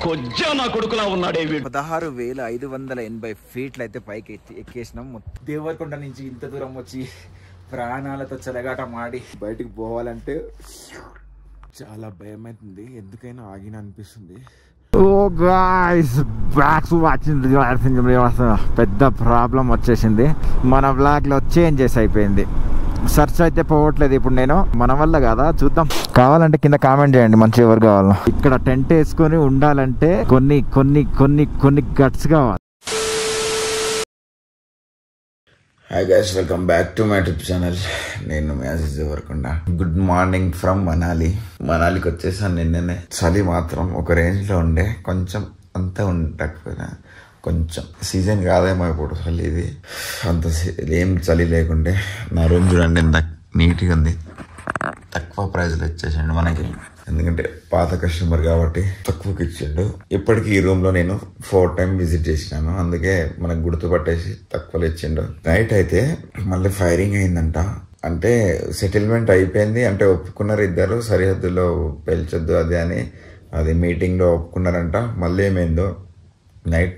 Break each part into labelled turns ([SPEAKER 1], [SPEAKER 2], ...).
[SPEAKER 1] కొజ్జా నా కొడుకులా ఉన్నాడే.
[SPEAKER 2] 16,580 ఫీట్లు అయితే పైకి ఎక్కేసినాం. దేవరకొండ నుంచి ఇంత దూరం వచ్చి ప్రాణాలతో చెలగాట మాడి బయటికి పోవాలంటే చాలా భయం అవుతుంది. ఎందుకైనా ఆగిన అనిపిస్తుంది. పెద్ద ప్రాబ్లం వచ్చేసింది. మన బ్లాగ్ లో చేంజెస్ అయిపోయింది. సర్చ్ అయితే పోవట్లేదు ఇప్పుడు. నేను మన వల్ల కదా, చూద్దాం. కావాలంటే కింద కామెంట్ చేయండి మంచి ఎవరు కావాలో. ఇక్కడ టెంట్ వేసుకొని ఉండాలంటే కొన్ని కొన్ని కొన్ని కొన్ని గట్స్ కావాలి. Hi guys, welcome back to my trip channel. నేను మ్యాసేజ్ ఎవరకుండా. గుడ్ మార్నింగ్ ఫ్రమ్ మనాలికి వచ్చేసాను నిన్ననే. చలి మాత్రం ఒక రేంజ్ లో ఉండే, కొంచెం అంతా ఉండకపోయినా కొంచెం సీజన్ కాదేమో ఇప్పుడు చలి. ఇది అంత ఏం చలి లేకుండే. నా రూమ్ చూడండి ఎంత నీట్గా ఉంది. తక్కువ ప్రైజ్లో ఇచ్చేసాడు మనకి, ఎందుకంటే పాత కస్టమర్ కాబట్టి తక్కువకి ఇచ్చిండు. ఇప్పటికీ ఈ రూమ్ లో నేను 4 times విజిట్ చేసినాను, అందుకే మనకు గుర్తుపట్టేసి తక్కువలో ఇచ్చిండు. నైట్ అయితే మళ్ళీ ఫైరింగ్ అయిందంట. అంటే సెటిల్మెంట్ అయిపోయింది, అంటే ఒప్పుకున్నారు ఇద్దరు సరిహద్దులో పేల్చొద్దు అది అని. అది మీటింగ్ లో ఒప్పుకున్నారంట. మళ్ళీ ఏమైందో నైట్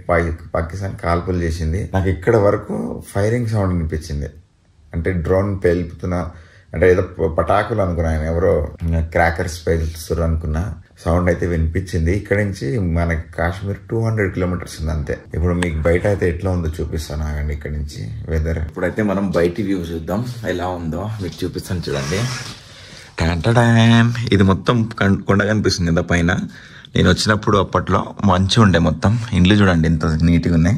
[SPEAKER 2] పాకిస్తాన్ కాల్పులు చేసింది. నాకు ఇక్కడ వరకు ఫైరింగ్ సౌండ్ అనిపించింది. అంటే డ్రోన్ పేలుపుతున్నా, అంటే ఏదో పటాకులు అనుకున్నా, ఎవరో క్రాకర్స్ పేలుస్తున్నారు అనుకున్నా. సౌండ్ అయితే వినిపించింది. ఇక్కడ నుంచి మనకి కాశ్మీర్ 200 kilometers ఉంది అంతే. ఇప్పుడు మీకు బయట అయితే ఎట్లా ఉందో చూపిస్తాను ఆగండి. ఇక్కడ నుంచి వెదర్. ఇప్పుడైతే మనం బయటి వ్యూ చూద్దాం ఎలా ఉందో, మీకు చూపిస్తాను చూడండి. ఇది మొత్తం కొండ కనిపిస్తుంది కదా పైన. నేను వచ్చినప్పుడు అప్పట్లో మంచి ఉండే, మొత్తం ఇండ్లు చూడండి ఎంత నీట్గా ఉన్నాయి.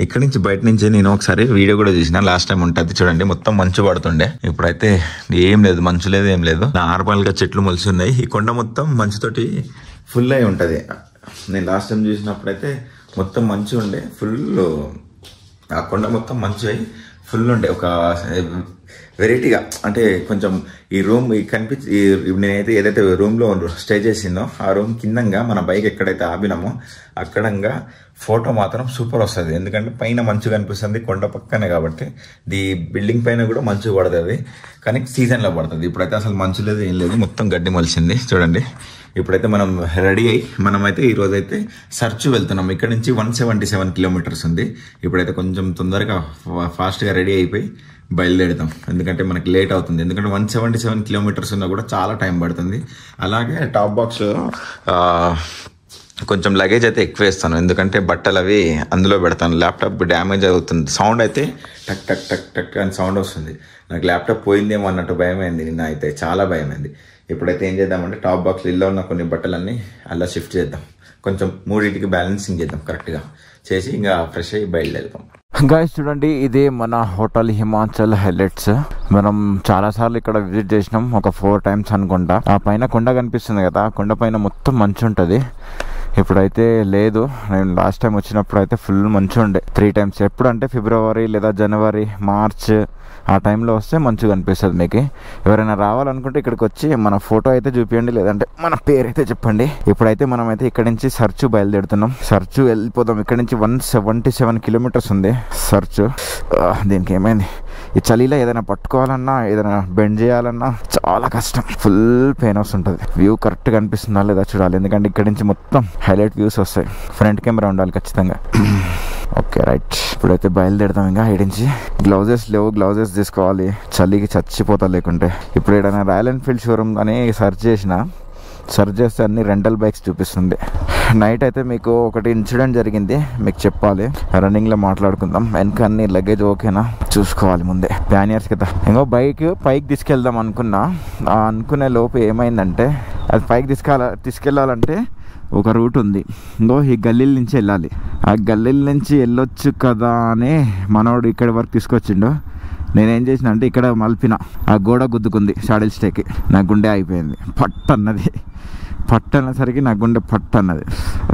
[SPEAKER 2] ఇక్కడ నుంచి బయట నుంచి నేను ఒకసారి వీడియో కూడా చూసిన, లాస్ట్ టైం ఉంటుంది చూడండి. మొత్తం మంచు పడుతుండే. ఇప్పుడైతే ఏం లేదు, మంచు లేదు, ఏం లేదు. నార్మల్ గా చెట్లు మొలిసి ఉన్నాయి. ఈ కొండ మొత్తం మంచుతోటి ఫుల్ అయి ఉంటది. నేను లాస్ట్ టైం చూసినప్పుడైతే మొత్తం మంచు ఉండే, ఫుల్. ఆ కొండ మొత్తం మంచు అయి ఫుల్ ఉండే. ఒక వెరైటీగా, అంటే కొంచెం ఈ రూమ్ నేనైతే ఏదైతే రూమ్ లో స్టే చేసిందో ఆ రూమ్ కిందంగా మన బైక్ ఎక్కడైతే ఆపినామో అక్కడంగా ఫోటో మాత్రం సూపర్ వస్తుంది. ఎందుకంటే పైన మంచు కనిపిస్తుంది, కొండ పక్కనే కాబట్టి. బిల్డింగ్ పైన కూడా మంచు పడుతుంది, కానీ సీజన్ లో పడుతుంది. ఇప్పుడైతే అసలు మంచు లేదు, ఏం లేదు, మొత్తం గడ్డి మొలిసింది చూడండి. ఇప్పుడైతే మనం రెడీ అయ్యి మనమైతే ఈ రోజు అయితే సర్చ్ వెళ్తున్నాం. ఇక్కడ నుంచి 177 kilometers ఉంది. ఇప్పుడైతే కొంచెం తొందరగా ఫాస్ట్ గా రెడీ అయిపోయి బయలుదేరుతాం, ఎందుకంటే మనకి లేట్ అవుతుంది. ఎందుకంటే 177 kilometers ఉన్నా కూడా చాలా టైం పడుతుంది. అలాగే టాప్ బాక్స్ కొంచెం లగేజ్ అయితే ఎక్కువ వేస్తాను, ఎందుకంటే బట్టలు అవి అందులో పెడతాను. ల్యాప్టాప్ డ్యామేజ్ అవుతుంది. సౌండ్ అయితే టక్ టక్ టక్ టక్ అని సౌండ్ వస్తుంది. నాకు ల్యాప్టాప్ పోయిందేమో అన్నట్టు భయమైంది నిన్న, అయితే చాలా భయమైంది. ఇప్పుడైతే ఏం చేద్దామంటే టాప్ బాక్స్ ఇల్లో ఉన్న కొన్ని బట్టలన్నీ అలా షిఫ్ట్ చేద్దాం. కొంచెం మూడింటికి బ్యాలెన్సింగ్ చేద్దాం, కరెక్ట్గా చేసి ఇంకా ఫ్రెష్ అయ్యి బయలుదేరుతాం. గాయస్ చూడండి, ఇదే మన హోటల్ హిమాచల్ హైలైట్స్. మనం చాలా సార్లు ఇక్కడ విజిట్ చేసినాం, ఒక 4 times అనుకుంటా. ఆ పైన కొండ కనిపిస్తుంది కదా, కొండ పైన మొత్తం మంచు ఉంటుంది. ఇప్పుడైతే లేదు. నేను లాస్ట్ టైం వచ్చినప్పుడు అయితే ఫుల్ మంచు ఉండే 3 times. ఎప్పుడు అంటే ఫిబ్రవరి లేదా జనవరి, మార్చ్ ఆ టైంలో వస్తే మంచిగా కనిపిస్తుంది మీకు. ఎవరైనా రావాలనుకుంటే ఇక్కడికి వచ్చి మన ఫోటో అయితే చూపించండి, లేదంటే మన పేరు అయితే చెప్పండి. ఇప్పుడైతే మనం అయితే ఇక్కడ నుంచి సర్చ్ బయలుదేరుతున్నాం. సర్చ్ వెళ్ళిపోదాం. ఇక్కడ నుంచి 177 kilometers ఉంది సర్చ్. దీనికి ఏమైంది, ఈ చలిలో ఏదైనా పట్టుకోవాలన్నా, ఏదైనా బెండ్ చేయాలన్నా చాలా కష్టం. ఫుల్ పెయిన్ వస్తుంటుంది. వ్యూ కరెక్ట్ గా కనిపిస్తుందా లేదా చూడాలి, ఎందుకంటే ఇక్కడ నుంచి మొత్తం హైలైట్ వ్యూస్ వస్తాయి. ఫ్రంట్ కెమెరా ఉండాలి ఖచ్చితంగా. ఓకే రైట్, ఇప్పుడైతే బయలుదేరుతాం. ఇంకా ఇడించి గ్లౌజెస్ లేవు, గ్లౌజెస్ తీసుకోవాలి, చలికి చచ్చిపోతా లేకుంటే. ఇప్పుడు ఏదైనా రాయల్ ఎన్ఫీల్డ్ షోరూమ్ అని సెర్చ్ చేస్తే అన్ని రెంటల్ బైక్స్ చూపిస్తుంది. నైట్ అయితే మీకు ఒకటి ఇన్సిడెంట్ జరిగింది, మీకు చెప్పాలి. రన్నింగ్ లో మాట్లాడుకుందాం. వెనక అన్ని లగేజ్ ఓకేనా చూసుకోవాలి ముందే. ప్యానియర్స్ కదా, ఇంకో బైక్ పైకి తీసుకెళ్దాం అనుకునే లోపు ఏమైందంటే, అది పైకి తీసుకెళ్ళాలంటే ఒక రూట్ ఉంది. ఇంకో ఈ గల్లీల నుంచి వెళ్ళాలి. ఆ గల్లీల నుంచి వెళ్ళొచ్చు కదా అని మనోడు ఇక్కడి వరకు తీసుకొచ్చిండు. నేనేం చేసిన అంటే ఇక్కడ మలిపిన, ఆ గోడ గుద్దుకుంది షాడిల్ స్టేకి. నా గుండె అయిపోయింది, పట్టు అన్నసరికి నా గుండె పట్టు అన్నది.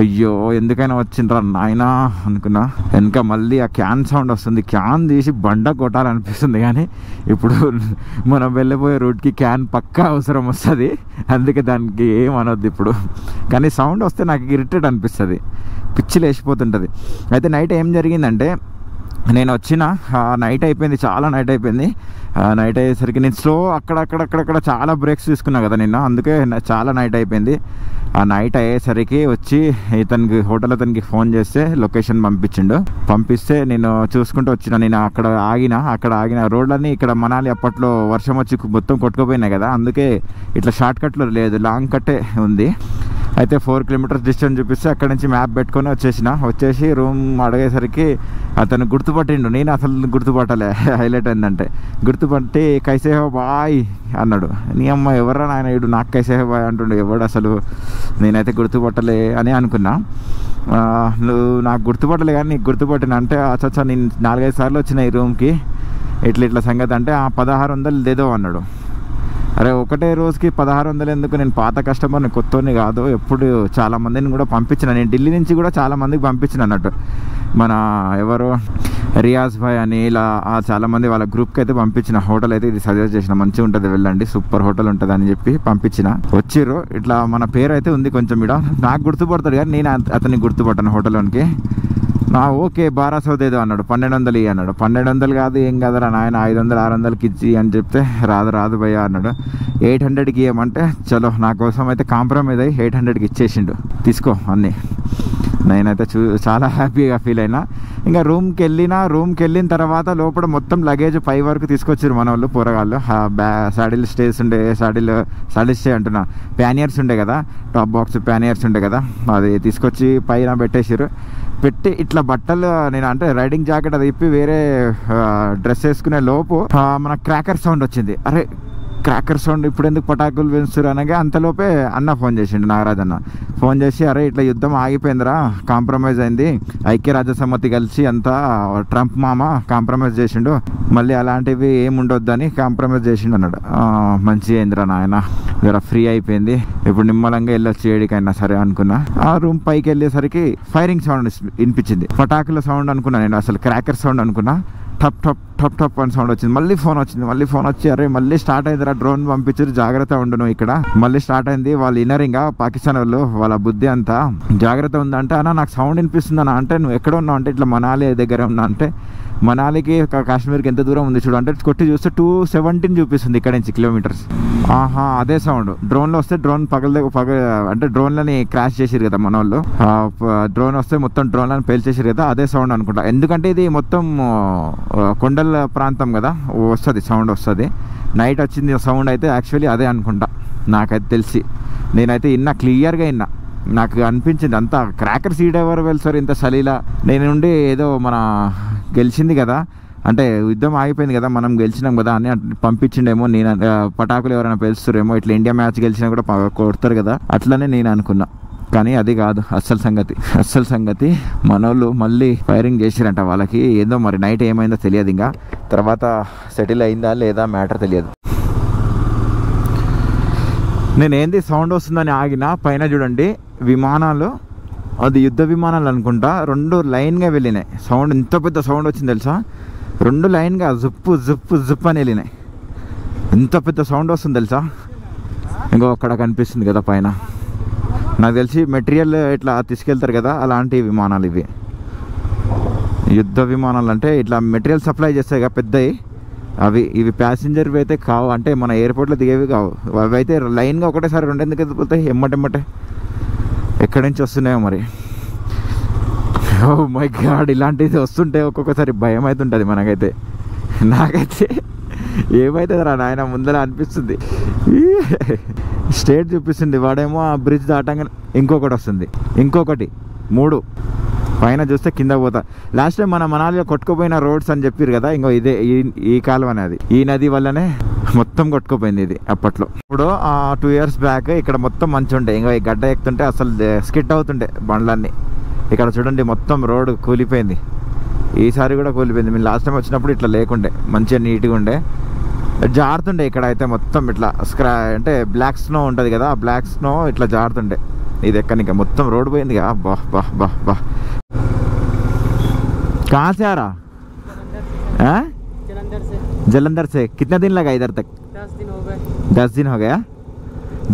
[SPEAKER 2] అయ్యో ఎందుకైనా వచ్చిండ్రా నాయనా అనుకున్నా. వెనక మళ్ళీ ఆ క్యాన్ సౌండ్ వస్తుంది. క్యాన్ తీసి బండ కొట్టాలనిపిస్తుంది, కానీ ఇప్పుడు మనం వెళ్ళిపోయే రూట్కి క్యాన్ పక్కా అవసరం వస్తుంది, అందుకే దానికి ఏమనొద్దు ఇప్పుడు. కానీ సౌండ్ వస్తే నాకు ఇరిటేట్ అనిపిస్తుంది, పిచ్చి లేచిపోతుంటుంది. అయితే నైట్ ఏం జరిగిందంటే, నేను వచ్చిన నైట్ అయిపోయింది, చాలా నైట్ అయిపోయింది. నైట్ అయ్యేసరికి నేను స్లో అక్కడక్కడ చాలా బ్రేక్స్ తీసుకున్నా కదా నిన్న, అందుకే చాలా నైట్ అయిపోయింది. ఆ నైట్ అయ్యేసరికి వచ్చి ఇతనికి హోటల్ అతనికి ఫోన్ చేస్తే లొకేషన్ పంపిస్తే నేను చూసుకుంటూ వచ్చిన. నేను అక్కడ ఆగిన రోడ్లన్నీ ఇక్కడ మనాలి అప్పట్లో వర్షం వచ్చి మొత్తం కొట్టుకుపోయినాయి కదా, అందుకే ఇట్లా షార్ట్ కట్లో లేదు, లాంగ్ కట్టే ఉంది. అయితే 4 కిలోమీటర్స్ డిస్టెన్స్ చూపిస్తే అక్కడ నుంచి మ్యాప్ పెట్టుకొని వచ్చేసి రూమ్ అడిగేసరికి అతను గుర్తుపట్టిండు, నేను అసలు గుర్తుపట్టలే. హైలైట్ ఏంటంటే గుర్తుపట్టి కైసే హో బాయ్ అన్నాడు. నీ అమ్మ ఎవరా నాయన వీడు నాకు కైసే హో బాయ్ అంటుండే, ఎవడు అసలు నేనైతే గుర్తుపట్టలే అని అనుకున్నా. నువ్వు నాకు గుర్తుపట్టలే కానీ నీకు గుర్తుపట్టిన అంటే అచ్చా నేను 4-5 సార్లు వచ్చిన ఈ రూమ్కి, ఇట్లా సంగతి అంటే 1600 లేదో అన్నాడు. అరే ఒకటే రోజుకి 1600 ఎందుకు, నేను పాత కస్టమర్ని, కొత్తని కాదు, ఎప్పుడు చాలామందిని కూడా పంపించిన, నేను ఢిల్లీ నుంచి కూడా చాలామందికి పంపించిన అన్నట్టు. మన ఎవరు రియాజ్ భాయ్ అని ఇలా చాలామంది వాళ్ళ గ్రూప్కి అయితే పంపించిన. హోటల్ అయితే ఇది సజెస్ట్ చేసిన, మంచిగా ఉంటుంది వెళ్ళండి, సూపర్ హోటల్ ఉంటుంది అని చెప్పి పంపించిన. వచ్చిర్రు, ఇట్లా మన పేరు అయితే ఉంది కొంచెం ఇక్కడ, నాకు గుర్తుపడతాడు కానీ నేను అతనికి గుర్తుపట్టాను హోటల్లోనికి. ఓకే 1200 ఏదో అన్నాడు, 1200 అన్నాడు. 1200 కాదు ఏం కాదురా నాయన, 500-600కి ఇచ్చి అని చెప్తే రాదు భయ్యా అన్నాడు. 800కి ఇవ్వమంటే చలో నా కోసం అయితే కాంప్రమైజ్ అయ్యి 800కి ఇచ్చేసిండు, తీసుకో అన్నీ. నేనైతే చాలా హ్యాపీగా ఫీల్ అయినా. ఇంకా రూమ్కి వెళ్ళిన తర్వాత లోపల మొత్తం లగేజ్ పై వరకు తీసుకొచ్చారు మన వాళ్ళు పోరగాళ్ళు. సాడిల్ స్టేస్ ఉండే, సాడిల్ స్టే అంటున్నా, ప్యానియర్స్ ఉండే కదా, టాప్ బాక్స్ ప్యానియర్స్ ఉండే కదా, అది తీసుకొచ్చి పైన పెట్టి ఇట్లా బట్టలు నేను అంటే రైడింగ్ జాకెట్ అది ఇప్పి వేరే డ్రెస్ వేసుకునే లోపు మన క్రాకర్ సౌండ్ వచ్చింది. అరే క్రాకర్ సౌండ్ ఇప్పుడు ఎందుకు పటాకులు వేస్తారు అనగా అంతలోపే అన్న ఫోన్ చేసిండు, నాగరాజ్ అన్న ఫోన్ చేసి, అరే ఇట్లా యుద్ధం ఆగిపోయిందిరా, కాంప్రమైజ్ అయింది, ఐక్యరాజ్యసమితి కలిసి అంతా ట్రంప్ మామ కాంప్రమైజ్ చేసిండు, మళ్ళీ అలాంటివి ఏముండొద్దని కాంప్రమైజ్ చేసిండు అన్నాడు. మంచి అయిందిరా నాయన, జర ఫ్రీ అయిపోయింది, ఇప్పుడు నిమ్మలంగా వెళ్ళొచ్చి ఏడికైనా సరే అనుకున్నా. ఆ రూమ్ పైకి వెళ్ళేసరికి ఫైరింగ్ సౌండ్ వినిపించింది, పటాకుల సౌండ్ అనుకున్నా నేను, అసలు క్రాకర్ సౌండ్ అనుకున్నా. టప్ టప్ టప్ టప్ అని సౌండ్ వచ్చింది. మళ్ళీ ఫోన్ వచ్చి అరే మళ్ళీ స్టార్ట్ అయిందిరా, డ్రోన్ పంపించారు, జాగ్రత్త ఉండును ఇక్కడ, మళ్ళీ స్టార్ట్ అయింది. వాళ్ళు ఇన్నరింగా పాకిస్తాన్ వాళ్ళు, వాళ్ళ బుద్ధి అంతా జాగ్రత్త ఉందంటే, అన్న నాకు సౌండ్ వినిపిస్తుంది అన్న అంటే, నువ్వు ఎక్కడ ఉన్నావు అంటే, ఇట్లా మనాలి దగ్గర ఉన్నా అంటే, మనాలికి కాశ్మీర్కి ఎంత దూరం ఉంది చూడు అంటే కొట్టి చూస్తే 217 చూపిస్తుంది ఇక్కడ నుంచి కిలోమీటర్స్. అదే సౌండ్ డ్రోన్లో వస్తే, డ్రోన్ అంటే డ్రోన్లని క్రాష్ చేసిరు కదా మన వాళ్ళు, డ్రోన్ వస్తే మొత్తం డ్రోన్లను పేల్చేసారు కదా, అదే సౌండ్ అనుకుంటా. ఎందుకంటే ఇది మొత్తం కొండల ప్రాంతం కదా, వస్తుంది సౌండ్ వస్తుంది. నైట్ వచ్చింది సౌండ్ అయితే యాక్చువల్లీ అదే అనుకుంటా, నాకైతే తెలిసి. నేనైతే క్లియర్గా విన్నా, నాకు అనిపించింది అంతా క్రాకర్స్ ఎవరు వెళ్తారు ఇంత సలీలా. నేను నుండి ఏదో మన గెలిచింది కదా అంటే యుద్ధం ఆగిపోయింది కదా, మనం గెలిచినాం కదా అని పంపించిండేమో, నేను పటాకులు ఎవరైనా పేలుస్తారేమో, ఇట్లా ఇండియా మ్యాచ్ గెలిచినా కూడా కొడతారు కదా అట్లనే నేను అనుకున్నా. కానీ అది కాదు అస్సలు సంగతి. మనోళ్ళు మళ్ళీ ఫైరింగ్ చేసిరంట. వాళ్ళకి ఏదో మరి నైట్ ఏమైందో తెలియదు, ఇంకా తర్వాత సెటిల్ అయిందా లేదా మ్యాటర్ తెలియదు. నేనేంది సౌండ్ వస్తుందని ఆగిన, పైన చూడండి విమానాలు, అది యుద్ధ విమానాలు అనుకుంటా, 2 లైన్గా వెళ్ళినాయి. సౌండ్ ఎంత పెద్ద సౌండ్ వచ్చింది తెలుసా, 2 లైన్గా జుప్పు అని వెళ్ళినాయి. ఎంత పెద్ద సౌండ్ వస్తుంది తెలుసా. ఇంకో అక్కడ కనిపిస్తుంది కదా పైన, నాకు తెలిసి మెటీరియల్ ఇట్లా తీసుకెళ్తారు కదా అలాంటి విమానాలు ఇవి. యుద్ధ విమానాలు అంటే ఇట్లా మెటీరియల్ సప్లై చేస్తాయి కదా పెద్దవి, ఇవి ప్యాసింజర్వి అయితే కావు, అంటే మన ఎయిర్పోర్ట్లో దిగేవి కావు. అవి అయితే లైన్గా ఒకటేసారి 2 ఎందుకు ఎదిగిపోతాయి, ఎమ్మటెమ్మటే ఎక్కడి నుంచి వస్తున్నాయో మరి. ఓ మై గాడ్, ఇలాంటిది వస్తుంటే ఒక్కొక్కసారి భయం అవుతుంటుంది మనకైతే. నాకైతే ఏమవుతుంది రా నాయన ముందర అనిపిస్తుంది. స్టేట్ చూపిస్తుంది, వాడేమో ఆ బ్రిడ్జ్ దాటంగానే ఇంకొకటి వస్తుంది, ఇంకొకటి 3 పైన చూస్తే కింద పోతా. లాస్ట్ టైం మన మనాలిలో కొట్టుకుపోయిన రోడ్స్ అని చెప్పారు కదా, ఇంకో ఇదే ఈ కాలువ అనేది, ఈ నది వల్లనే మొత్తం కొట్టుకుపోయింది ఇది అప్పట్లో. ఇప్పుడు 2 years బ్యాక్ ఇక్కడ మొత్తం మంచి ఉండే, ఇంకా ఈ గడ్డ ఎక్కుతుంటే అసలు స్కిట్ అవుతుండే బండ్లన్నీ. ఇక్కడ చూడండి మొత్తం రోడ్ కూలిపోయింది, ఈసారి కూడా కూలిపోయింది. మేము లాస్ట్ టైం వచ్చినప్పుడు ఇట్లా లేకుండే, మంచిగా నీట్గా ఉండే, జారుతుండే. ఇక్కడ అయితే మొత్తం ఇట్లా అంటే బ్లాక్ స్నో ఉంటుంది కదా, ఆ బ్లాక్ స్నో ఇట్లా జారుతుండే. ఇది ఎక్కడికి మొత్తం రోడ్ పోయింది కదా. బా कहाँ से आ रहा? जलंधर से कितना दिन लगा इधर तक?
[SPEAKER 3] 10 दिन हो गए।
[SPEAKER 2] 10 दिन हो गया।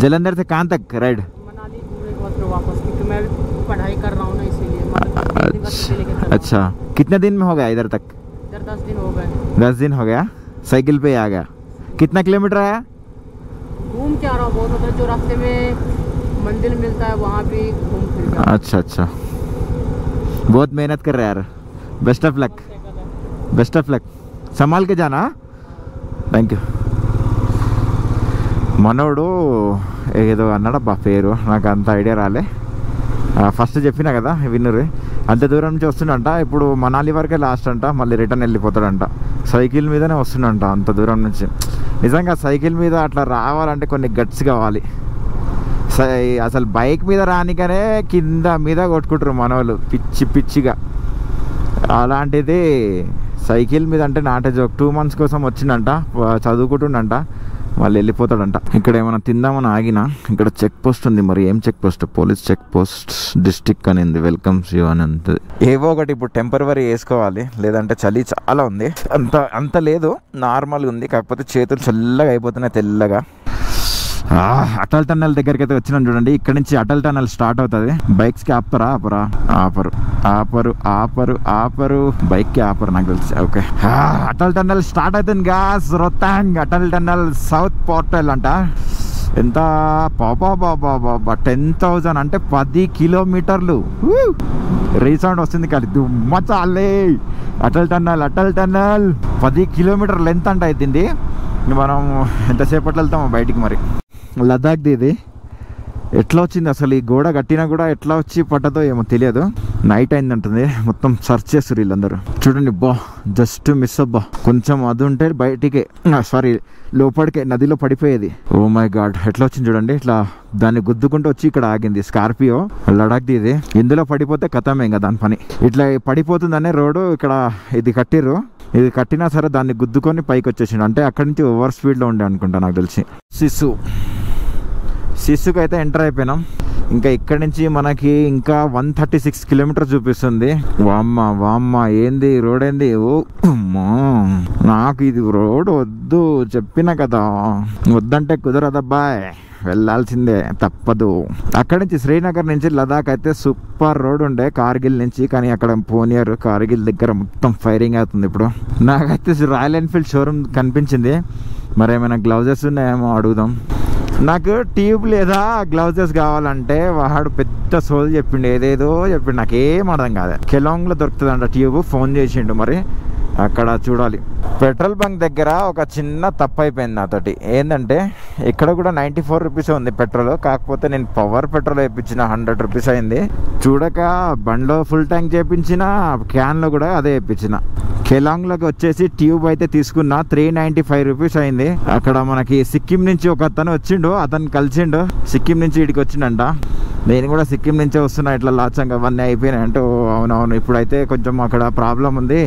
[SPEAKER 2] जलंधर से कहाँ तक राइड?
[SPEAKER 3] मनाली घूमने के बाद फिर वापस, क्योंकि मैं पढ़ाई कर रहा हूँ ना, इसीलिए
[SPEAKER 2] अच्छा, कितने दिन में हो गया इधर तक? 10 दिन हो गया, साइकिल पे ही आ गया। कितना किलोमीटर आया?
[SPEAKER 3] घूम के आ रहा हूँ बहुत, मतलब जो रास्ते में मंदिर मिलता है वहाँ भी घूम फिर के।
[SPEAKER 2] अच्छा अच्छा, बहुत मेहनत कर रहे हैं यार। Best of luck, best of luck, संभाल के जाना। Thank you. మనోడు ఏదో అన్నాడబ్బా పేరు, నాకు అంత ఐడియా రాలే. ఫస్ట్ చెప్పినా కదా విన్నర్, అంత దూరం నుంచి వస్తుండంట. ఇప్పుడు మనాలి వరకే లాస్ట్ అంట, మళ్ళీ రిటర్న్ వెళ్ళిపోతాడంట. సైకిల్ మీదనే వస్తుండంట అంత దూరం నుంచి. నిజంగా సైకిల్ మీద అట్లా రావాలంటే కొన్ని గట్స్ కావాలి. అసలు బైక్ మీద రానికనే కింద మీద కొట్టుకుంటారు మనోళ్ళు పిచ్చి పిచ్చిగా. అలాంటిది సైకిల్ మీద అంటే నాటే జోక్. 2 months కోసం వచ్చిందంట, చదువుకుంటుండంట, మళ్ళీ వెళ్ళిపోతాడంట. ఇక్కడ ఏమైనా తిందామని ఆగిన, ఇక్కడ చెక్ పోస్ట్ ఉంది. మరి ఏం check post? Police check post district అనింది, వెల్కమ్స్ యూ అని అంతే. ఏవో ఒకటి ఇప్పుడు టెంపరవరీ వేసుకోవాలి, లేదంటే చలి చాలా ఉంది. అంత లేదు, నార్మల్గా ఉంది. కాకపోతే చేతులు చల్లగా అయిపోతున్నాయి, తెల్లగా. అటల్ టన్నల్ దగ్గరికి అయితే వచ్చినాం చూడండి. ఇక్కడ నుంచి అటల్ టన్నల్ స్టార్ట్ అవుతుంది. బైక్స్ కి ఆపుతారా? ఆపరు బైక్ కి ఆపరు నాకు తెలిసి. ఓకే, అటల్ టన్నల్ స్టార్ట్ అవుతుంది guys. Rohtang Atal tunnel south portal అంట. ఎంత బాబా 10,000 అంటే 10 కిలోమీటర్లు. రీసౌండ్ వస్తుంది కానీ దుమ్మ చాలే. అటల్ టన్నల్ 10 కిలోమీటర్ లెంత్ అంట అవుతుంది. మనం ఎంతసేపట్లో వెళ్తామో బయటికి. మరి లదాఖ్ది ఇది. ఎట్లా వచ్చింది అసలు? ఈ గోడ కట్టినా కూడా ఎట్లా వచ్చి పట్టదో ఏమో తెలియదు. నైట్ అయిందంటుంది, మొత్తం సర్చ్ చేస్తారు వీళ్ళందరూ. చూడండి బా, జస్ట్ మిస్ అబ్బా. కొంచెం అది ఉంటే బయటికి, సారీ లోపలికే నదిలో పడిపోయేది. ఓ మై గాడ్, ఎట్లా వచ్చింది చూడండి. ఇట్లా దాన్ని గుద్దుకుంటూ వచ్చి ఇక్కడ ఆగింది. స్కార్పియో లడాఖ్ది ఇది. ఇందులో పడిపోతే కథమే ఇంకా దాని పని. ఇట్లా పడిపోతుందనే రోడ్డు ఇక్కడ ఇది కట్టిర్రు. ఇది కట్టినా సరే దాన్ని గుద్దుకొని పైకి వచ్చేసిండు. అంటే అక్కడి నుంచి ఓవర్ స్పీడ్లో ఉండే అనుకుంటా నాకు తెలిసి. సిస్సుకు అయితే ఎంటర్ అయిపోయినాం. ఇంకా ఇక్కడి నుంచి మనకి ఇంకా 136 కిలోమీటర్ చూపిస్తుంది. వామ్మ ఏంది రోడ్ ఏంది? ఓ నాకు ఇది రోడ్ వద్దు, చెప్పినా కదా, వద్దంటే కుదరదబ్బాయ్, వెళ్ళాల్సిందే, తప్పదు. అక్కడి నుంచి శ్రీనగర్ నుంచి లదాఖ్ అయితే సూపర్ రోడ్ ఉండే కార్గిల్ నుంచి. కానీ అక్కడ పోనీయర్. కార్గిల్ దగ్గర మొత్తం ఫైరింగ్ అవుతుంది ఇప్పుడు. నాకైతే రాయల్ ఎన్ఫీల్డ్ షోరూమ్ కనిపించింది. మరి ఏమైనా గ్లౌజెస్ ఉన్నాయేమో అడుగుదాం. నాకు ట్యూబ్ లేదా గ్లౌజెస్ కావాలంటే వాడు పెద్ద సోది చెప్పిండు, ఏదేదో చెప్పిండు, నాకేం అర్థం కాదు. కెలాంగ్లో దొరుకుతుందంట ట్యూబ్. ఫోన్ చేసిండు, మరి అక్కడ చూడాలి. పెట్రోల్ బంక్ దగ్గర ఒక చిన్న తప్పు అయిపోయింది నాతోటి. ఏంటంటే ఇక్కడ కూడా 94 రూపీస్ ఉంది పెట్రోల్. కాకపోతే నేను పవర్ పెట్రోల్ వేయించిన 100 రూపీస్ అయింది. చూడక బండ్లో ఫుల్ ట్యాంక్ చేయించిన, క్యాన్లో కూడా అదే వేయించిన. కెలాంగ్లోకి వచ్చేసి ట్యూబ్ అయితే తీసుకున్నా, 395 రూపీస్ అయింది. అక్కడ మనకి సిక్కిం నుంచి ఒక అతను వచ్చిండు, అతను కలిసిండు. సిక్కిం నుంచి ఇడికి వచ్చిండంట. నేను కూడా సిక్కిం నుంచే వస్తున్నా, ఇట్లా లాచంగా అవన్నీ అయిపోయినాయి అంటే. అవునవును, ఇప్పుడైతే కొంచెం అక్కడ ప్రాబ్లం ఉంది,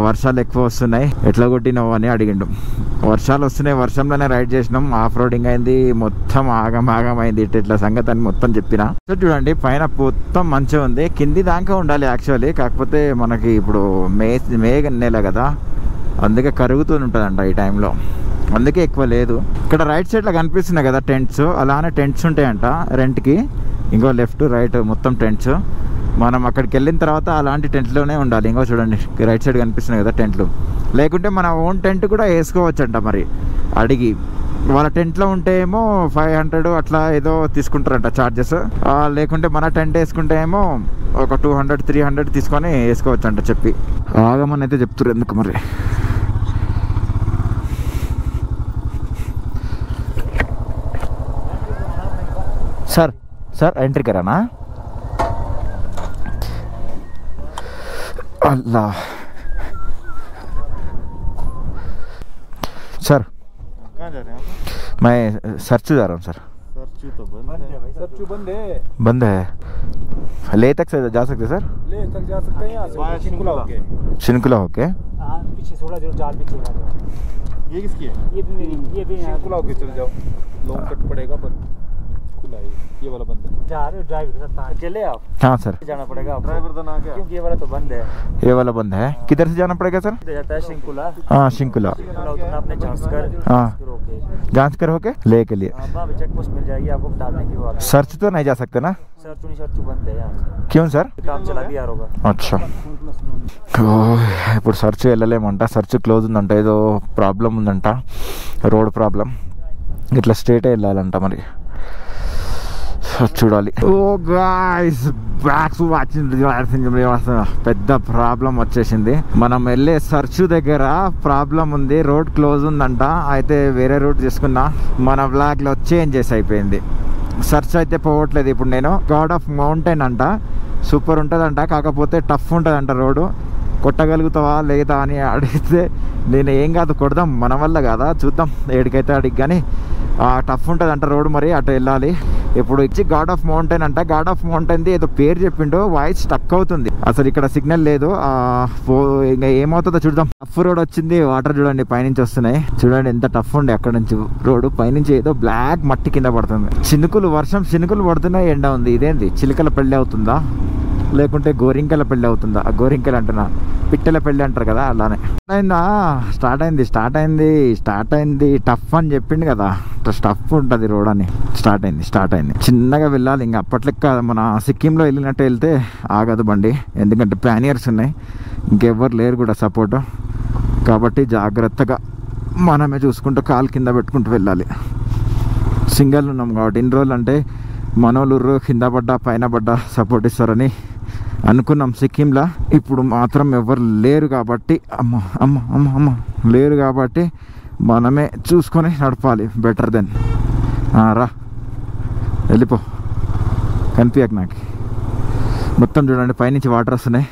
[SPEAKER 2] వర్షాలు ఎక్కువ వస్తున్నాయి, ఎట్లా కొట్టినావు అని అడిగిండు. వర్షాలు వస్తున్నాయి, వర్షంలోనే రైడ్ చేసినాం. ఆఫ్ రోడింగ్ అయింది, మొత్తం ఆగం అయింది. ఇట్లా సంగతి అని మొత్తం చెప్పిన. చూడండి పైన మొత్తం మంచిగా ఉంది, కింది దాకా ఉండాలి యాక్చువల్లీ. కాకపోతే మనకి ఇప్పుడు మే నెల కదా, అందుకే కరుగుతూ ఉంటుందంట ఈ టైంలో, అందుకే ఎక్కువ లేదు. ఇక్కడ రైట్ సైడ్లో కనిపిస్తున్నాయి కదా టెంట్స్, అలానే టెంట్స్ ఉంటాయంట రెంట్కి. ఇంకో లెఫ్ట్ రైట్ మొత్తం టెంట్స్. మనం అక్కడికి వెళ్ళిన తర్వాత అలాంటి టెంట్లోనే ఉండాలి. ఇంకో చూడండి రైట్ సైడ్ కనిపిస్తున్నాయి కదా టెంట్లు. లేకుంటే మన ఓన్ టెంట్ కూడా వేసుకోవచ్చంట. మరి అడిగి వాళ్ళ టెంట్లో ఉంటే ఏమో 500 అట్లా ఏదో తీసుకుంటారంట ఛార్జెస్. లేకుంటే మన టెంట్ వేసుకుంటే ఏమో ఒక 200-300 తీసుకొని వేసుకోవచ్చంట. చెప్పి ఆగమని అయితే చెప్తారు, ఎందుకు మరి. सर एंट्री कराना अल्लाह सर कहाँ जा रहे हैं आप? मैं सरचू जा रहा हूँ सर। सरचू तो बंद है भाई, सरचू बंद है। ले तक से जा सकते सर? ले तक जा सकते हैं यहाँ से शिनकुला होके
[SPEAKER 3] पीछे थोड़ा देर जाल पीछे।
[SPEAKER 4] ये किसकी है?
[SPEAKER 3] ये भी मेरी, ये भी
[SPEAKER 4] शिनकुला होके चल जाओ, लॉन्ग कट पड़ेगा पर खुला है। ये वाला बंद है।
[SPEAKER 3] जा रहे हो ड्राइव के साथ अकेले आप?
[SPEAKER 2] हाँ सर
[SPEAKER 3] जाना पड़ेगा आपको।
[SPEAKER 4] ड्राइवर तो ना क्या,
[SPEAKER 3] क्योंकि ये वाला तो बंद है।
[SPEAKER 2] ये वाला बंद है। किधर से जाना पड़ेगा सर?
[SPEAKER 3] जाता है शिंकुला।
[SPEAKER 2] हाँ शिंकुला।
[SPEAKER 3] आपने जांचकर
[SPEAKER 2] हाँ जांच कर होके ले के लिए
[SPEAKER 3] चेक पोस्ट मिल जाएगी आपको, बता देंगे वो।
[SPEAKER 2] सर्च तो नहीं जा सकते ना? క్యూన్ సార్?
[SPEAKER 4] काम चला भी यार होगा।
[SPEAKER 2] అచ్చా, ఇప్పుడు సర్చ్ వెళ్ళలేమంట, సర్చ్ క్లోజ్ ఉందంట, ఏదో ప్రాబ్లం ఉందంట, రోడ్ ప్రాబ్లం, ఇట్లా స్ట్రేటే వెళ్ళాలంట మరి, చూడాలి. ఓ గాయ్స్, బ్యాక్స్ వచ్చింది, పెద్ద ప్రాబ్లం వచ్చేసింది. మనం వెళ్ళే సర్చ్ దగ్గర ప్రాబ్లం ఉంది, రోడ్ క్లోజ్ ఉందంట. అయితే వేరే రూట్ తీసుకున్నా, మన బ్లాక్లో చేంజెస్ అయిపోయింది, సర్చ్ అయితే పోవట్లేదు. ఇప్పుడు నేను గాడ్ ఆఫ్ మౌంటైన్ అంట, సూపర్ ఉంటుందంట, కాకపోతే టఫ్ ఉంటుందంట రోడ్డు. కొట్టగలుగుతావా లేదా అని అడిగితే నేను ఏం కాదు, కొడదాం, మన వల్ల కాదా, చూద్దాం ఏడికైతే అడిగి, కానీ టఫ్ ఉంటుందంట రోడ్డు, మరి అటు వెళ్ళాలి. ఇప్పుడు ఇచ్చి గాడ్ ఆఫ్ మౌంటైన్ అంట, గాడ్ ఆఫ్ మౌంటైన్ది ఏదో పేరు చెప్పిండు, వాయిస్ స్టక్ అవుతుంది, అసలు ఇక్కడ సిగ్నల్ లేదు. ఇంకా ఏమవుతుందో చూద్దాం. టఫ్ రోడ్ వచ్చింది, వాటర్ చూడండి పైనుంచి వస్తున్నాయి, చూడండి ఎంత టఫ్ ఉండే అక్కడ నుంచి రోడ్డు. పైనుంచి ఏదో బ్లాక్ మట్టి కింద పడుతుంది, చినుకులు, వర్షం చినుకులు పడుతున్నాయి, ఎండ ఉంది. ఇదేంది, చిలుకల పెళ్ళి అవుతుందా లేకుంటే గోరింకల పెళ్ళి అవుతుందా? గోరింకలు అంటున్నా, పిట్టల పెళ్ళి అంటారు కదా, అలానే. స్టార్ట్ అయింది. టఫ్ అని చెప్పిండు కదా, టఫ్ ఉంటుంది రోడ్ అని. స్టార్ట్ అయింది, చిన్నగా వెళ్ళాలి. ఇంకా అప్పట్లెక్క మన సిక్కింలో వెళ్ళినట్టు వెళ్తే ఆగదు బండి, ఎందుకంటే ప్యానియర్స్ ఉన్నాయి, ఇంకెవ్వరు లేరు కూడా సపోర్టు, కాబట్టి జాగ్రత్తగా మనమే చూసుకుంటూ కాలు కింద పెట్టుకుంటూ వెళ్ళాలి. సింగల్ ఉన్నాం కాబట్టి ఇన్ని రోజులు అంటే మనోళ్ళు కింద పడ్డా పైన పడ్డా సపోర్ట్ ఇస్తారని అనుకున్నాం సిక్కింలో. ఇప్పుడు మాత్రం ఎవరు లేరు కాబట్టి, అమ్మ లేరు కాబట్టి మనమే చూసుకొని నడపాలి, బెటర్ దెన్. రా వెళ్ళిపో, కనిపించక నాకు. మొత్తం చూడండి పైనుంచి వాటర్ వస్తున్నాయి.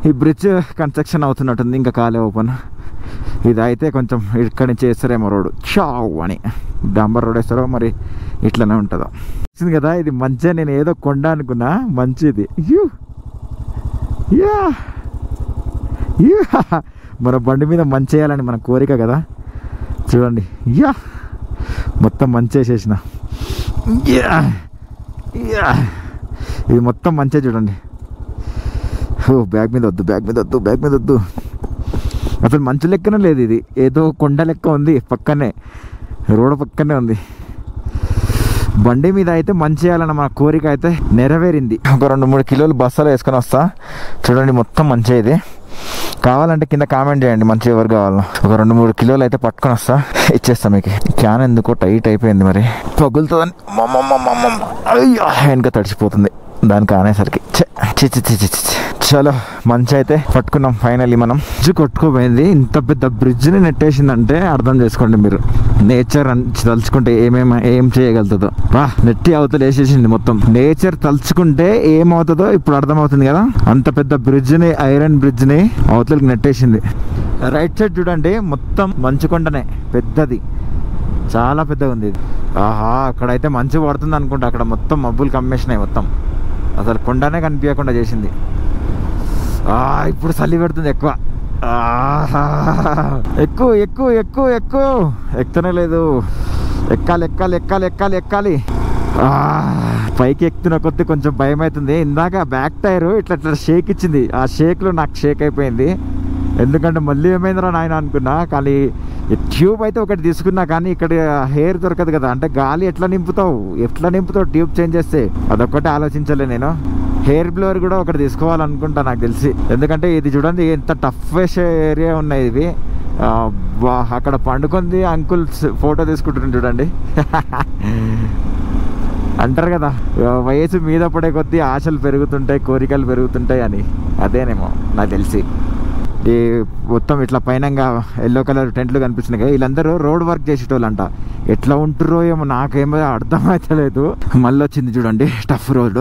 [SPEAKER 2] ఈ బ్రిడ్జ్ కన్స్ట్రక్షన్ అవుతున్నట్టుంది, ఇంకా కాలే ఓపెన్. ఇది అయితే కొంచెం ఇక్కడి నుంచి వేస్తారేమో రోడ్డు, చావ్ అని డాంబర్ రోడ్ వేస్తారో మరి ఇట్లనే ఉంటుందో. వచ్చింది కదా ఇది మంచిగా, నేను ఏదో కొండ అనుకున్నా, మంచిది. మన బండి మీద మంచి చేయాలని మన కోరిక కదా, చూడండి. మొత్తం మంచి వేసేసిన, ఇది మొత్తం మంచిగా చూడండి. బ్యాగ్ మీద వద్దు, అసలు మంచు లెక్కనే లేదు, ఇది ఏదో కొండ లెక్క ఉంది, పక్కనే రోడ్డు పక్కనే ఉంది. బండి మీద అయితే మంచి చేయాలన్న మన కోరిక అయితే నెరవేరింది. ఒక 2-3 కిలోలు బస్సాలు వేసుకొని వస్తా, చూడండి మొత్తం మంచి. ఇది కావాలంటే కింద కామెంట్ చేయండి మంచి ఎవరు కావాలో. ఒక 2-3 కిలోలు అయితే పట్టుకొని వస్తా, ఇచ్చేస్తా మీకు. క్యాన్ ఎందుకో టైట్ అయిపోయింది, మరి పగులుతుందని అయ్యో వెనక తడిచిపోతుంది దానికి అనేసరికి. చలో మంచి అయితే పట్టుకున్నాం ఫైనల్లీ. మనం బ్రిడ్జ్ కొట్టుకోపోయింది, ఇంత పెద్ద బ్రిడ్జ్ని నెట్టేసిందంటే అర్థం చేసుకోండి మీరు, నేచర్ తలుచుకుంటే ఏం చేయగలుగుతుందో. నెట్టి అవతల వేసేసింది మొత్తం. నేచర్ తలుచుకుంటే ఏమవుతుందో ఇప్పుడు అర్థమవుతుంది కదా. అంత పెద్ద బ్రిడ్జ్ని, ఐరన్ బ్రిడ్జ్ని అవతలకి నెట్టేసింది. రైట్ సైడ్ చూడండి మొత్తం మంచు కొండనే, పెద్దది, చాలా పెద్దగా ఉంది ఇది. అక్కడైతే మంచు పడుతుంది అనుకుంటా, అక్కడ మొత్తం మబ్బులు కమ్మేసినాయి, మొత్తం అసలు కొండనే కనిపించకుండా చేసింది. ఇప్పుడు చలి పెడుతుంది ఎక్కువ. ఎక్కుతనే లేదు, ఎక్కాలి. పైకి ఎక్కుతున్న కొద్ది కొంచెం భయం అవుతుంది. ఇందాక బ్యాక్ టైర్ ఇట్లా షేక్ ఇచ్చింది, ఆ షేక్లో నాకు షేక్ అయిపోయింది. ఎందుకంటే మళ్ళీ ఏమైందిరా నాయన అనుకున్నా. కానీ ట్యూబ్ అయితే ఒకటి తీసుకున్నా, కానీ ఇక్కడ హెయిర్ దొరకదు కదా, అంటే గాలి ఎట్లా నింపుతావు ట్యూబ్ చేంజ్ చేస్తే, అదొక్కటే ఆలోచించలే నేను. హెయిర్ బ్లోవర్ కూడా ఒకటి తీసుకోవాలనుకుంటా నాకు తెలిసి, ఎందుకంటే ఇది చూడండి ఎంత టఫెస్ట్ ఏరియా ఉన్నాయి ఇవి. అక్కడ పండుకుంది అంకుల్ ఫోటో తీసుకుంటున్నాను చూడండి. అంటారు కదా వయసు మీద పడే కొద్దీ ఆశలు పెరుగుతుంటాయి, కోరికలు పెరుగుతుంటాయి అని, అదేనేమో నాకు తెలిసి. ఈ మొత్తం ఇట్లా పైనంగా ఎల్లో కలర్ టెంట్లు కనిపిస్తున్నాయి కదా, వీళ్ళందరూ రోడ్ వర్క్ చేసేటోళ్ళంట. ఎట్లా ఉంటుర్రో ఏమో నాకేమో అర్థమైతలేదు. మళ్ళీ వచ్చింది చూడండి టఫ్ రోడ్,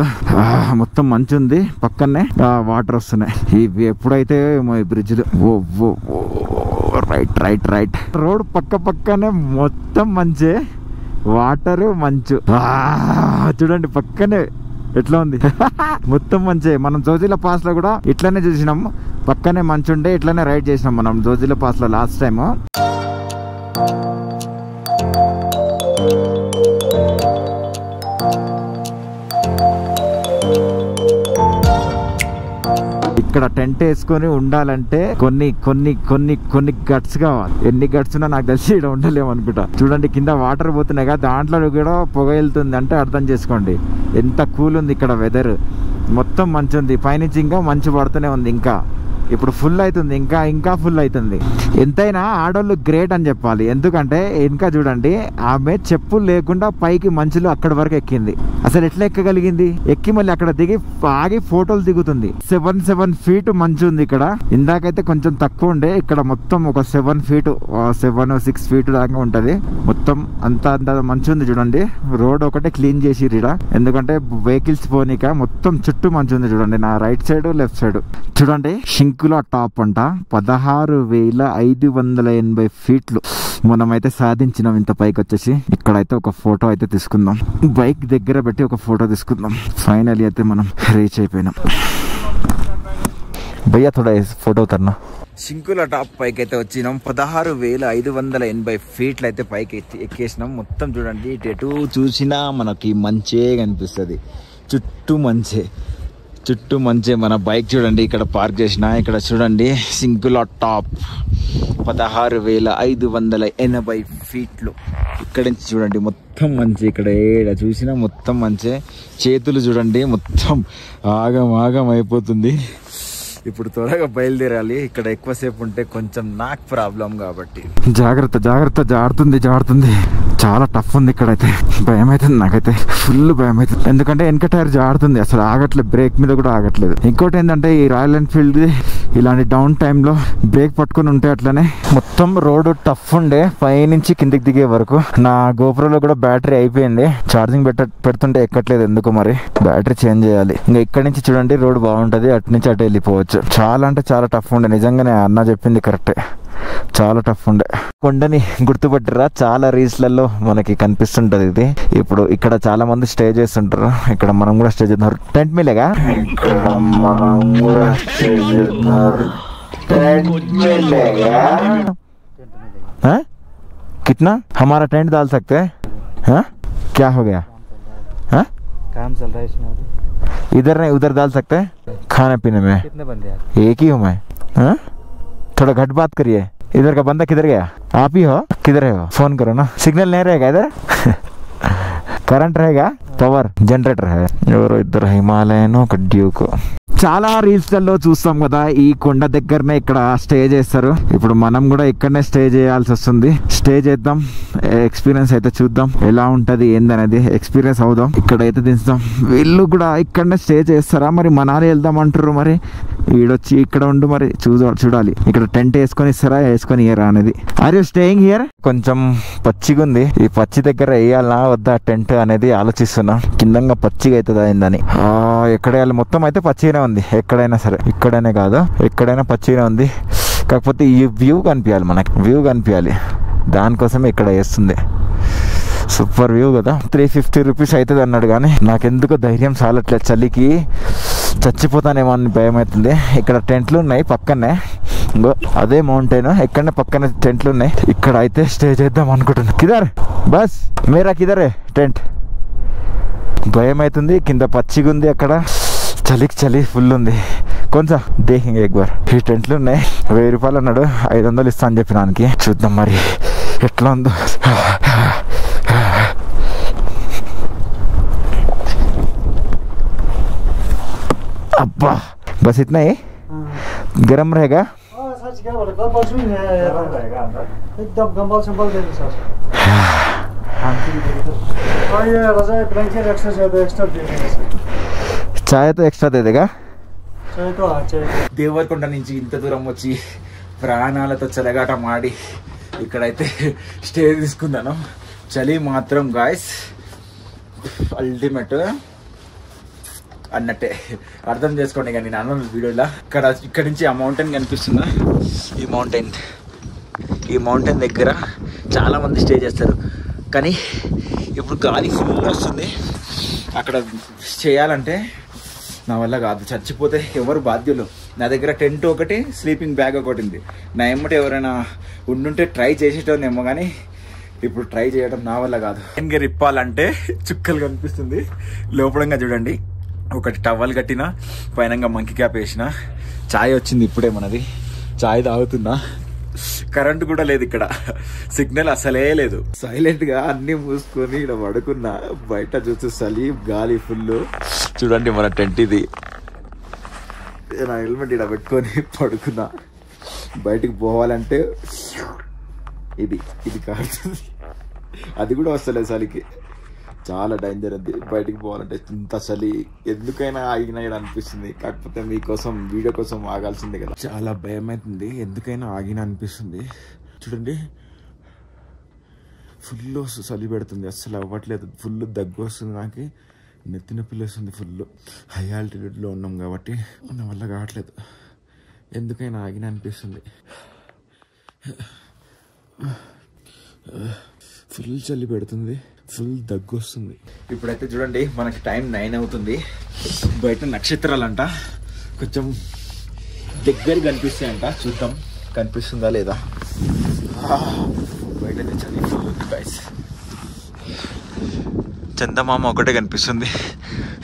[SPEAKER 2] మొత్తం మంచు ఉంది, పక్కనే వాటర్ వస్తున్నాయి. ఇవి ఎప్పుడైతే ఈ బ్రిడ్జ్లు రైట్ రోడ్ పక్కనే మొత్తం మంచే, వాటర్ మంచు చూడండి పక్కనే ఎట్లా ఉంది. మొత్తం మంచి. మనం జోజిలా పాస్ లో కూడా ఇట్లానే చూసినాం, పక్కనే మంచు ఉండే ఇట్లానే రైడ్ చేసినాం మనం జోజిలా పాస్ లో లాస్ట్ టైం. ఇక్కడ టెంట్ వేసుకొని ఉండాలంటే కొన్ని కొన్ని కొన్ని కొన్ని గట్స్ కావాలి. ఎన్ని గట్స్ ఉన్నా నాకు తెలిసి ఇక్కడ ఉండలేము అనుకుంటా. చూడండి కింద వాటర్ పోతున్నాయి కదా, దాంట్లో కూడా పొగ వెళ్తుంది అంటే అర్థం చేసుకోండి ఎంత కూల్ ఉంది ఇక్కడ వెదర్. మొత్తం మంచి ఉంది, పైనుంచి ఇంకా మంచు పడుతూనే ఉంది. ఇంకా ఇప్పుడు ఫుల్ అవుతుంది, ఇంకా ఇంకా ఫుల్ అవుతుంది. ఎంతైనా ఆడోళ్ళు గ్రేట్ అని చెప్పాలి. ఎందుకంటే ఇంకా చూడండి ఆమె చెప్పులు లేకుండా పైకి మంచులో అక్కడి వరకు ఎక్కింది. అసలు ఎట్లా ఎక్కగలిగింది? ఎక్కి మళ్ళీ అక్కడ దిగి ఆగి ఫోటోలు దిగుతుంది. 7 feet మంచు ఉంది ఇక్కడ. ఇందాకైతే కొంచెం తక్కువ ఉండే, ఇక్కడ మొత్తం ఒక 7 feet 7-6 feet దాకా ఉంటది. మొత్తం అంత మంచు ఉంది చూడండి. రోడ్ ఒకటే క్లీన్ చేసి ఇక్కడ, ఎందుకంటే వెహికల్స్ పోనీక మొత్తం చుట్టూ మంచు ఉంది చూడండి. నా రైట్ సైడ్ లెఫ్ట్ సైడ్ చూడండి. శంకుల టాప్ అంట 16,580 feet. మనమైతే సాధించినాం ఇంత పైకి వచ్చేసి. ఇక్కడైతే ఒక ఫోటో అయితే తీసుకుందాం, బైక్ దగ్గర పెట్టి ఒక ఫోటో తీసుకుందాం. ఫైనల్లీ అయితే మనం రీచ్ అయిపోయినాం. భయ్యా థోడా ఫోటో ఉతర్నా. శంకుల టాప్ పైకి అయితే వచ్చినాం. 16,580 feet అయితే పైకి ఎక్కేసినాం. మొత్తం చూడండి ఎటు చూసినా మనకి మంచే కనిపిస్తుంది. చుట్టూ మంచే. మన బైక్ చూడండి ఇక్కడ పార్క్ చేసిన. ఇక్కడ చూడండి శంకుల టాప్ 16,580 feet. ఇక్కడ నుంచి చూడండి మొత్తం మంచి. ఇక్కడ ఏడ చూసినా మొత్తం మంచే. చేతులు చూడండి మొత్తం ఆగం అయిపోతుంది. ఇప్పుడు త్వరగా బయలుదేరాలి. ఇక్కడ ఎక్కువసేపు ఉంటే కొంచెం నాకు ప్రాబ్లం కాబట్టి జాగ్రత్త జారుతుంది. చాలా టఫ్ ఉంది ఇక్కడైతే. భయం అవుతుంది నాకైతే, ఫుల్ భయం అవుతుంది. ఎందుకంటే వెనక టైర్ జారుతుంది, అసలు ఆగట్లేదు, బ్రేక్ మీద కూడా ఆగట్లేదు. ఇంకోటి ఏంటంటే ఈ రాయల్ ఎన్ఫీల్డ్ ఇలాంటి డౌన్ టైంలో బ్రేక్ పట్టుకుని ఉంటే అట్లనే మొత్తం రోడ్ టఫ్ ఉండే పైనుంచి కిందికి దిగే వరకు. నా గోప్రోలో కూడా బ్యాటరీ అయిపోయింది, ఛార్జింగ్ పెడుతుంటే ఎక్కట్లేదు ఎందుకు, మరి బ్యాటరీ చేంజ్ చేయాలి. ఇంకా ఇక్కడి నుంచి చూడండి రోడ్ బాగుంటది, అటు నుంచి అటు వెళ్ళిపోవచ్చు. చాలా అంటే చాలా టఫ్ ఉండే, నిజంగానే అన్న చెప్పింది కరెక్టే, చాలా టఫ్ ఉండే. కొండని గుర్తుపట్టిరా, చాలా రీల్స్లలో మనకి కనిపిస్తుంటది ఇది. ఇప్పుడు ఇక్కడ చాలా మంది స్టే చేస్తుంటారు, ఇక్కడ మనం కూడా స్టే చేస్తున్నారు. టెంట్ మిలేగా कितना हमारा टेंट डाल सकते हैं? हाँ क्या हो गया? हाँ
[SPEAKER 4] काम चल रहा है इसमें अभी।
[SPEAKER 2] इधर नहीं उधर डाल सकते हैं खाने पीने में।
[SPEAKER 4] कितने बंदे हैं?
[SPEAKER 2] एक ही हूँ मैं। हाँ थोड़ा घट बात करिए। इधर का बंदा किधर गया? आप ही हो? किधर है वो? फोन करो ना, सिग्नल नहीं रहेगा इधर। करंट रहेगा, పవర్ జనరేటర్ है। ఎవరో ఇద్దరు హిమాలయన్ ఒక డ్యూక్. చాలా రీల్స్ లలో చూస్తాం కదా ఈ కొండ దగ్గరనే ఇక్కడ స్టే చేస్తారు. ఇప్పుడు మనం కూడా ఇక్కడనే స్టే చేయాల్సి వస్తుంది. స్టే చేద్దాం, ఎక్స్పీరియన్స్ అయితే చూద్దాం ఎలా ఉంటది ఏందనేది ఎక్స్పీరియన్స్ అవుదాం. ఇక్కడైతే దించుదాం. వీళ్ళు కూడా ఇక్కడనే స్టే చేస్తారా, మరి మనాలి వెళ్దాం అంటారు. మరి వీడొచ్చి ఇక్కడ ఉండు, మరి చూడాలి. ఇక్కడ టెంట్ వేసుకొని ఇస్తారా వేసుకొని ఇయ్యరా అనేది. Are you staying here? కొంచెం పచ్చిగా ఉంది, ఈ పచ్చి దగ్గర వేయాలా వద్దా టెంట్ అనేది ఆలోచిస్తున్నా. కిందంగా పచ్చిగా అవుతుందా ఏందని. ఎక్కడ వేయాలి? మొత్తం అయితే పచ్చిగానే ఉంది, ఎక్కడైనా సరే, ఇక్కడైనా కాదు ఎక్కడైనా పచ్చిగానే ఉంది. కాకపోతే ఈ వ్యూ కనిపించాలి, మనకి వ్యూ కనిపించాలి, దానికోసమే ఇక్కడ వేస్తుంది. సూపర్ వ్యూ కదా. 350 రూపీస్ అవుతుంది అన్నాడు, కానీ నాకెందుకో ధైర్యం చాలట్లేదు. చలికి చచ్చిపోతానేమో అని భయం అవుతుంది. ఇక్కడ టెంట్లు ఉన్నాయి పక్కనే, ఇంకో అదే మౌంటైన్ ఎక్కడనే పక్కనే టెంట్లు ఉన్నాయి. ఇక్కడ అయితే స్టే చేద్దాం అనుకుంటున్నా. కిదర్ బస్ మేరా కిదరే టెంట్. భయం అవుతుంది, కింద పచ్చిగా ఉంది, అక్కడ చలికి చలి ఫుల్ ఉంది. కొంచెం దేహింగ్ ఎగ్బార్. ఈ టెంట్లు ఉన్నాయి, 1000 రూపాయలు అన్నాడు, 500 ఇస్తా అని చెప్పినానికి. చూద్దాం మరి ఎట్లా ఉందో. అబ్బా బస్ ఇतना ही गरम रहेगा?
[SPEAKER 5] एकदम गंबल संबल देंगे सर। और ये रज़ाई ब्लैंकेट एक्स्ट्रा ज़्यादा एक्स्ट्रा देंगे सर।
[SPEAKER 2] चाय तो एक्स्ट्रा दे देगा?
[SPEAKER 5] चाय तो हाँ चाय।
[SPEAKER 2] దేవరకొండ నుంచి ఇంత దూరం వచ్చి ప్రాణాలతో చలగాట మాడి ఇక్కడైతే స్టే తీసుకున్నాను. చలి మాత్రం గాయస్ అల్టిమేట్ అన్నట్టే అర్థం చేసుకోండి. ఇక నేను అన్న వీడియోలో ఇక్కడ నుంచి ఆ మౌంటైన్ కనిపిస్తుందా, ఈ మౌంటైన్ దగ్గర చాలామంది స్టే చేస్తారు. కానీ ఇప్పుడు గాలి ఫుల్ వస్తుంది, అక్కడ చేయాలంటే నా వల్ల కాదు, చచ్చిపోతే ఎవరు బాధ్యులు. నా దగ్గర టెంట్ ఒకటి, స్లీపింగ్ బ్యాగ్ ఒకటి ఉంది. నా ఎమ్మటి ఎవరైనా ఉండుంటే ట్రై చేసేటోనేమో, కానీ ఇప్పుడు ట్రై చేయడం నా వల్ల కాదు. ఇంకా రిప్పాలంటే చుక్కలు కనిపిస్తుంది. లోపలంగా చూడండి, ఒకటి టవల్ కట్టిన, పైనంగా మంకీ క్యాప్ వేసిన, చాయ్ వచ్చింది ఇప్పుడే మనది. చాయ్ తాగుతున్నా. కరెంట్ కూడా లేదు ఇక్కడ, సిగ్నల్ అసలే లేదు. సైలెంట్ గా అన్ని మూసుకొని ఇలా పడుకున్నా. బయట చూస్తే చలి, గాలి ఫుల్. చూడండి మన టెంట్ ఇది. నా హెల్మెట్ ఇలా పెట్టుకొని పడుకున్నా. బయటికి పోవాలంటే ఇది కారుతుంది. అది కూడా వస్తలేదు చలికి. చాలా డేంజర్ అది. బయటికి పోవాలంటే ఇంత చలి. ఎందుకైనా ఆగినా అనిపిస్తుంది. కాకపోతే మీకోసం వీడియో కోసం ఆగాల్సిందే కదా. చాలా భయం అవుతుంది. ఎందుకైనా ఆగినా అనిపిస్తుంది. చూడండి ఫుల్ చలి పెడుతుంది. అస్సలు అవ్వట్లేదు. ఫుల్ దగ్గు వస్తుంది. నాకు నెత్తి నొప్పి లేస్తుంది ఫుల్. హై ఆల్టిట్యూడ్లో ఉన్నాం కాబట్టి మన వల్ల కావట్లేదు. ఎందుకైనా ఆగినా అనిపిస్తుంది. ఫుల్ చలి పెడుతుంది. ఫుల్ దగ్గు వస్తుంది. ఇప్పుడైతే చూడండి మనకి టైం 9 అవుతుంది. బయట నక్షత్రాలంట కొంచెం దగ్గర కనిపిస్తాయంట. చూద్దాం కనిపిస్తుందా లేదా. బయట చలి ఫుల్ ఉంది గైస్. చందమామ ఒకటే కనిపిస్తుంది,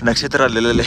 [SPEAKER 2] నక్షత్రాలు వెళ్ళలే.